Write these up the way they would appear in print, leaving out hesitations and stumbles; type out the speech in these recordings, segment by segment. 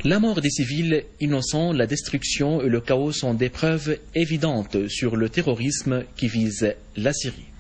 La mort des civils innocents, la destruction et le chaos sont des preuves évidentes sur le terrorisme qui vise la Syrie.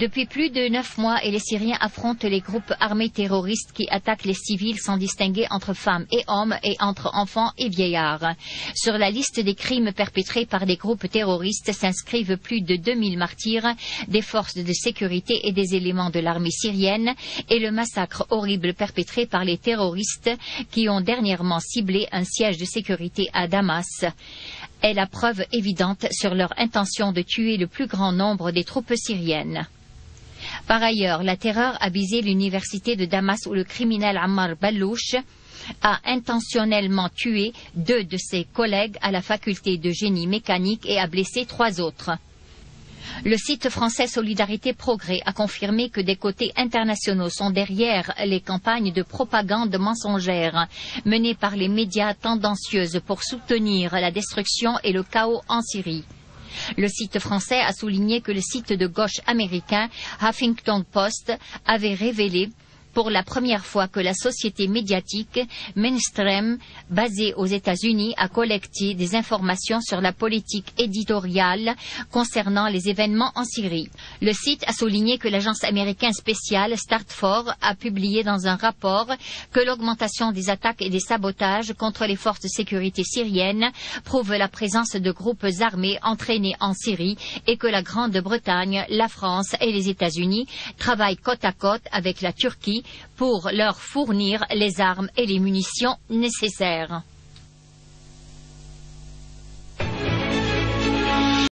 Depuis plus de 9 mois, les Syriens affrontent les groupes armés terroristes qui attaquent les civils sans distinguer entre femmes et hommes et entre enfants et vieillards. Sur la liste des crimes perpétrés par des groupes terroristes s'inscrivent plus de 2000 martyrs, des forces de sécurité et des éléments de l'armée syrienne et le massacre horrible perpétré par les terroristes qui ont dernièrement ciblé un siège de sécurité à Damas est la preuve évidente sur leur intention de tuer le plus grand nombre des troupes syriennes. Par ailleurs, la terreur a visé l'université de Damas où le criminel Ammar Ballouch a intentionnellement tué 2 de ses collègues à la faculté de génie mécanique et a blessé 3 autres. Le site français Solidarité Progrès a confirmé que des côtés internationaux sont derrière les campagnes de propagande mensongère menées par les médias tendancieuses pour soutenir la destruction et le chaos en Syrie. Le site français a souligné que le site de gauche américain Huffington Post avait révélé pour la première fois que la société médiatique mainstream basée aux États-Unis a collecté des informations sur la politique éditoriale concernant les événements en Syrie. Le site a souligné que l'agence américaine spéciale Stratfor a publié dans un rapport que l'augmentation des attaques et des sabotages contre les forces de sécurité syriennes prouve la présence de groupes armés entraînés en Syrie et que la Grande-Bretagne, la France et les États-Unis travaillent côte à côte avec la Turquie pour leur fournir les armes et les munitions nécessaires.